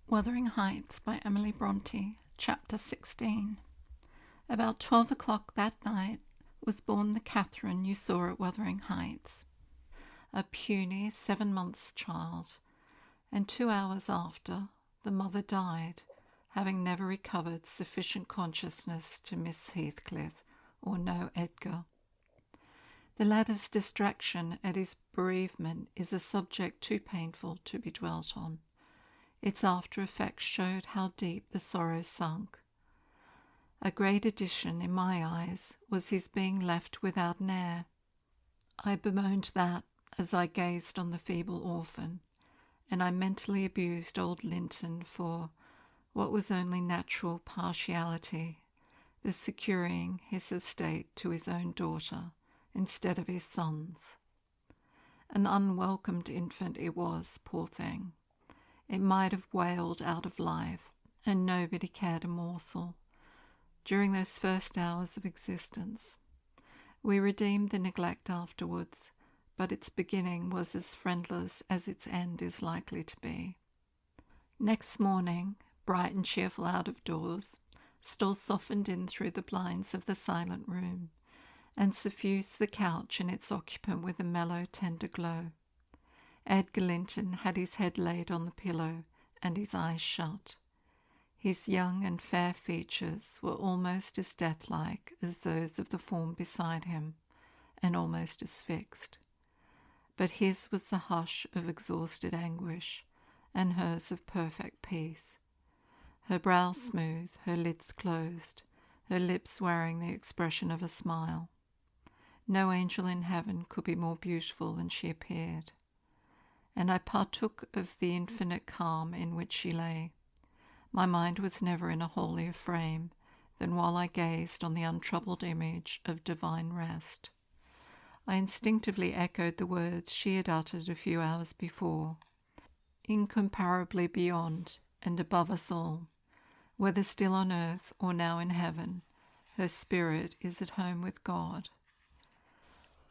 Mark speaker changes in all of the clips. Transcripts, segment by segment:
Speaker 1: Wuthering Heights by Emily Brönte, Chapter 16. About 12 o'clock that night was born the Catherine you saw at Wuthering Heights, a puny 7 months child, and 2 hours after, the mother died, having never recovered sufficient consciousness to miss Heathcliff or know Edgar. The latter's distraction at his bereavement is a subject too painful to be dwelt on. Its after-effects showed how deep the sorrow sunk. A great addition, in my eyes, was his being left without an heir. I bemoaned that as I gazed on the feeble orphan, and I mentally abused old Linton for what was only natural partiality, the securing his estate to his own daughter instead of his son's. An unwelcomed infant it was, poor thing. It might have wailed out of life, and nobody cared a morsel, during those first hours of existence. We redeemed the neglect afterwards, but its beginning was as friendless as its end is likely to be. Next morning, bright and cheerful out of doors, stole softened in through the blinds of the silent room, and suffused the couch and its occupant with a mellow, tender glow. Edgar Linton had his head laid on the pillow and his eyes shut. His young and fair features were almost as death-like as those of the form beside him, and almost as fixed. But his was the hush of exhausted anguish, and hers of perfect peace. Her brow smooth, her lids closed, her lips wearing the expression of a smile. No angel in heaven could be more beautiful than she appeared, and I partook of the infinite calm in which she lay. My mind was never in a holier frame than while I gazed on the untroubled image of divine rest. I instinctively echoed the words she had uttered a few hours before. Incomparably beyond and above us all, whether still on earth or now in heaven, her spirit is at home with God.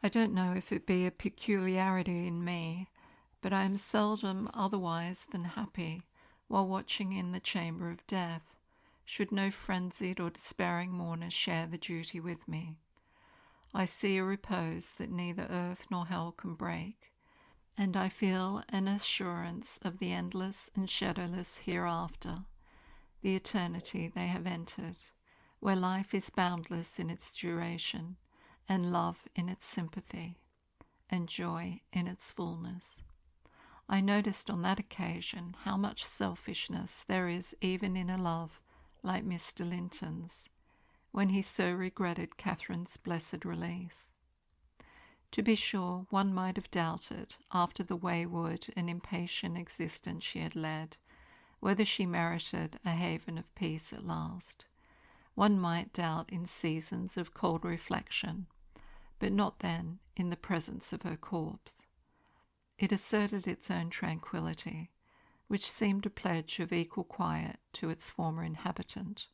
Speaker 1: I don't know if it be a peculiarity in me, but I am seldom otherwise than happy while watching in the chamber of death, should no frenzied or despairing mourner share the duty with me. I see a repose that neither earth nor hell can break, and I feel an assurance of the endless and shadowless hereafter, the eternity they have entered, where life is boundless in its duration, and love in its sympathy, and joy in its fullness. I noticed on that occasion how much selfishness there is even in a love like Mr. Linton's, when he so regretted Catherine's blessed release. To be sure, one might have doubted, after the wayward and impatient existence she had led, whether she merited a haven of peace at last. One might doubt in seasons of cold reflection, but not then in the presence of her corpse. It asserted its own tranquillity, which seemed a pledge of equal quiet to its former inhabitant.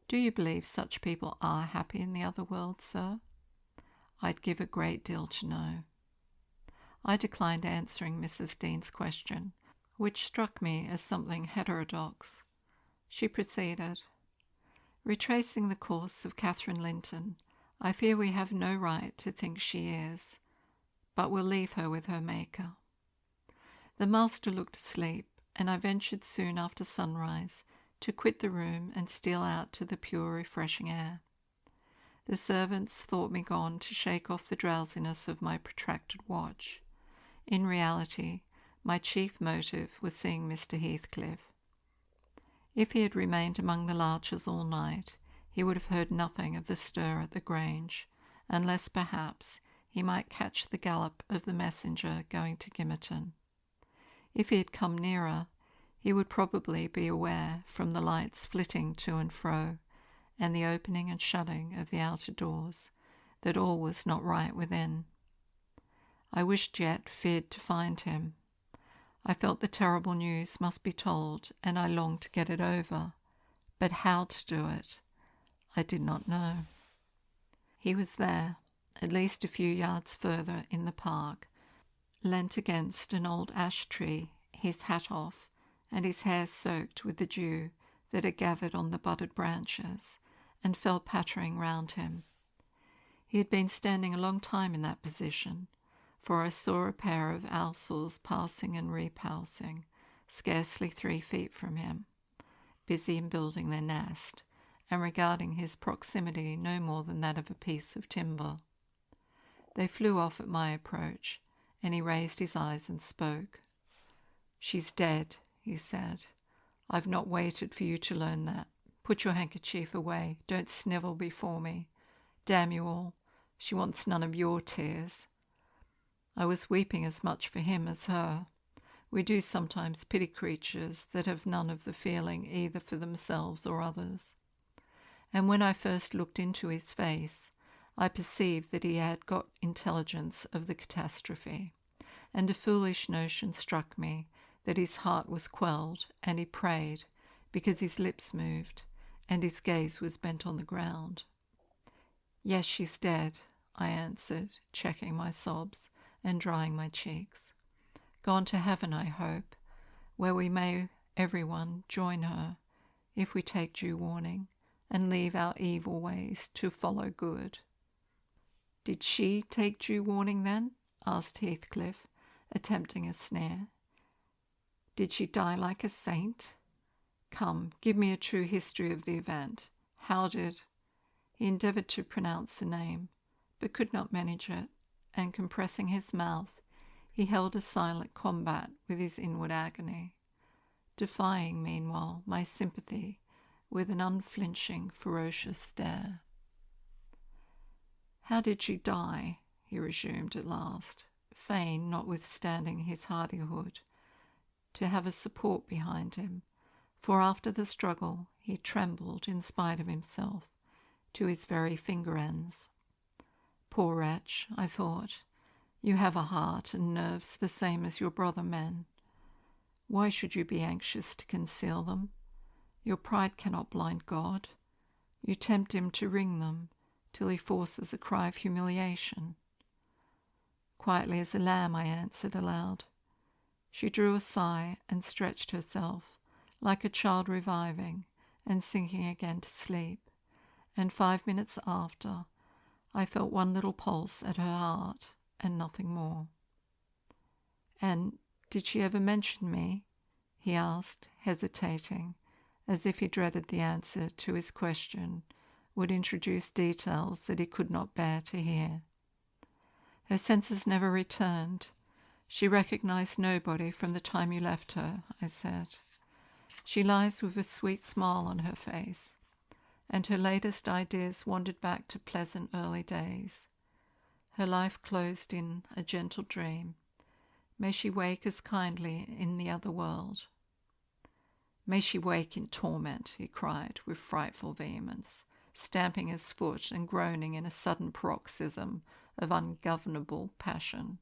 Speaker 1: Do you believe such people are happy in the other world, sir? I'd give a great deal to know. I declined answering Mrs. Dean's question, which struck me as something heterodox. She proceeded, "Retracing the course of Catherine Linton, I fear we have no right to think she is, but we'll leave her with her Maker." The master looked asleep, and I ventured soon after sunrise to quit the room and steal out to the pure, refreshing air. The servants thought me gone to shake off the drowsiness of my protracted watch. In reality, my chief motive was seeing Mr. Heathcliff. If he had remained among the larches all night, he would have heard nothing of the stir at the Grange, unless perhaps he might catch the gallop of the messenger going to Gimmerton. If he had come nearer, he would probably be aware, from the lights flitting to and fro, and the opening and shutting of the outer doors, that all was not right within. I wished yet feared to find him. I felt the terrible news must be told, and I longed to get it over, but how to do it, I did not know. He was there, at least a few yards further in the park, leant against an old ash tree, his hat off, and his hair soaked with the dew that had gathered on the budded branches and fell pattering round him. He had been standing a long time in that position, for I saw a pair of owlsaws passing and repassing, scarcely 3 feet from him, busy in building their nest, and regarding his proximity no more than that of a piece of timber. They flew off at my approach, and he raised his eyes and spoke. "She's dead," he said. "I've not waited for you to learn that. Put your handkerchief away. Don't snivel before me. Damn you all. She wants none of your tears." I was weeping as much for him as her. We do sometimes pity creatures that have none of the feeling either for themselves or others. And when I first looked into his face, I perceived that he had got intelligence of the catastrophe, and a foolish notion struck me that his heart was quelled, and he prayed, because his lips moved, and his gaze was bent on the ground. "Yes, she's dead," I answered, checking my sobs and drying my cheeks. "Gone to heaven, I hope, where we may everyone join her, if we take due warning, and leave our evil ways to follow good." "Did she take due warning then?" asked Heathcliff, attempting a snare. "Did she die like a saint? Come, give me a true history of the event. How did—" He endeavoured to pronounce the name, but could not manage it, and compressing his mouth, he held a silent combat with his inward agony, defying meanwhile my sympathy with an unflinching, ferocious stare. "How did she die?" he resumed at last, fain, notwithstanding his hardihood, to have a support behind him, for after the struggle he trembled in spite of himself to his very finger ends. "Poor wretch," I thought, "you have a heart and nerves the same as your brother men. Why should you be anxious to conceal them? Your pride cannot blind God. You tempt him to wring them till he forces a cry of humiliation." Quietly as a lamb, I answered aloud. She drew a sigh and stretched herself, like a child reviving and sinking again to sleep, and 5 minutes after I felt one little pulse at her heart and nothing more. "And did she ever mention me?" he asked, hesitating, as if he dreaded the answer to his question would introduce details that he could not bear to hear. "Her senses never returned. She recognized nobody from the time you left her," I said. "She lies with a sweet smile on her face, and her latest ideas wandered back to pleasant early days. Her life closed in a gentle dream. May she wake as kindly in the other world." "May she wake in torment," he cried with frightful vehemence, stamping his foot and groaning in a sudden paroxysm of ungovernable passion.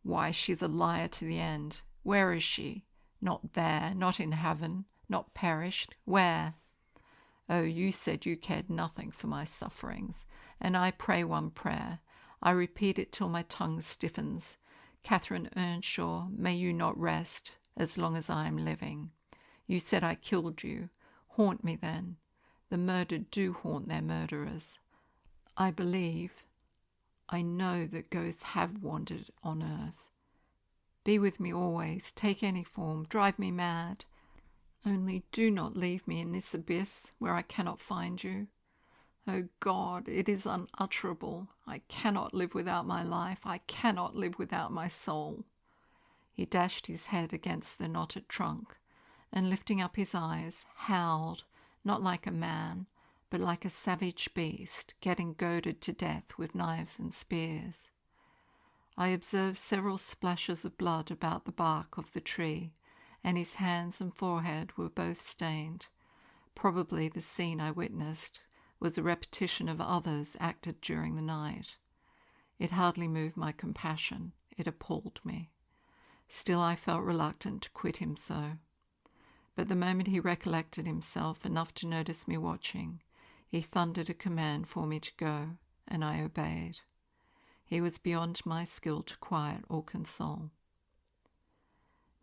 Speaker 1: "Why, she's a liar to the end. Where is she? Not there, not in heaven, not perished. Where? Oh, you said you cared nothing for my sufferings, and I pray one prayer. I repeat it till my tongue stiffens. Catherine Earnshaw, may you not rest as long as I am living. You said I killed you. Haunt me then. The murdered do haunt their murderers. I believe, I know that ghosts have wandered on earth. Be with me always, take any form, drive me mad. Only do not leave me in this abyss where I cannot find you. Oh God, it is unutterable. I cannot live without my life. I cannot live without my soul." He dashed his head against the knotted trunk, and lifting up his eyes, howled, not like a man, but like a savage beast, getting goaded to death with knives and spears. I observed several splashes of blood about the bark of the tree, and his hands and forehead were both stained. Probably the scene I witnessed was a repetition of others acted during the night. It hardly moved my compassion. It appalled me. Still I felt reluctant to quit him so. But the moment he recollected himself enough to notice me watching, he thundered a command for me to go, and I obeyed. He was beyond my skill to quiet or console.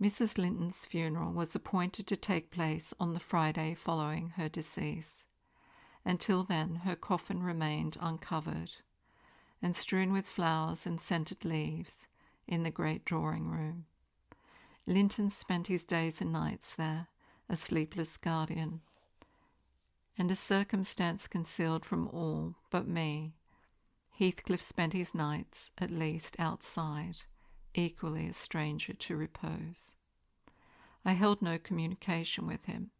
Speaker 1: Mrs. Linton's funeral was appointed to take place on the Friday following her decease. Until then, her coffin remained uncovered and strewn with flowers and scented leaves in the great drawing room. Linton spent his days and nights there, a sleepless guardian, and a circumstance concealed from all but me. Heathcliff spent his nights, at least, outside, equally a stranger to repose. I held no communication with him.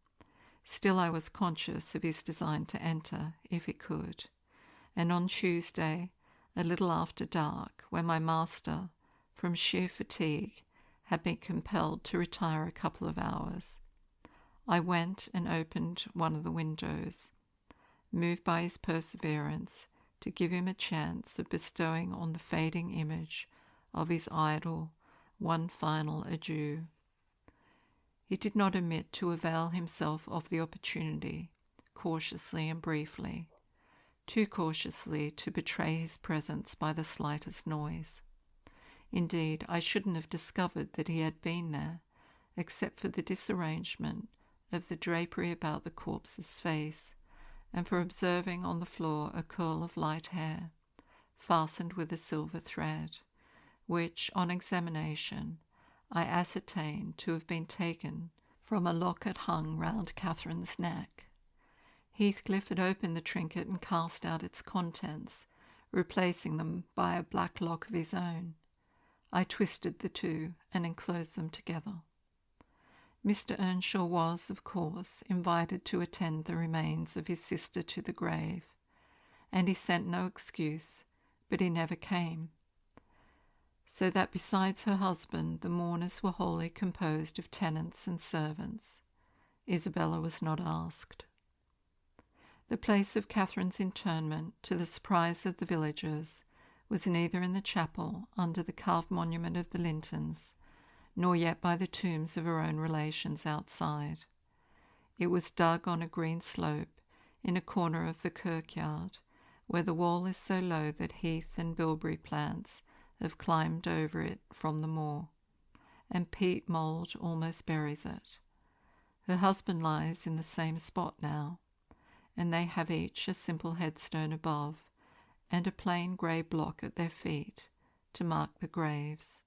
Speaker 1: Still I was conscious of his design to enter, if he could, and on Tuesday, a little after dark, when my master, from sheer fatigue, had been compelled to retire a couple of hours, I went and opened one of the windows, moved by his perseverance to give him a chance of bestowing on the fading image of his idol one final adieu. He did not omit to avail himself of the opportunity, cautiously and briefly, too cautiously to betray his presence by the slightest noise. Indeed, I shouldn't have discovered that he had been there, except for the disarrangement of the drapery about the corpse's face, and for observing on the floor a curl of light hair, fastened with a silver thread, which, on examination, I ascertained to have been taken from a locket hung round Catherine's neck. Heathcliff had opened the trinket and cast out its contents, replacing them by a black lock of his own. I twisted the two and enclosed them together. Mr. Earnshaw was, of course, invited to attend the remains of his sister to the grave, and he sent no excuse, but he never came, so that besides her husband the mourners were wholly composed of tenants and servants. Isabella was not asked. The place of Catherine's interment, to the surprise of the villagers, was neither in the chapel under the carved monument of the Lintons, nor yet by the tombs of her own relations outside. It was dug on a green slope in a corner of the kirkyard, where the wall is so low that heath and bilberry plants have climbed over it from the moor, and peat mould almost buries it. Her husband lies in the same spot now, and they have each a simple headstone above, and a plain grey block at their feet to mark the graves.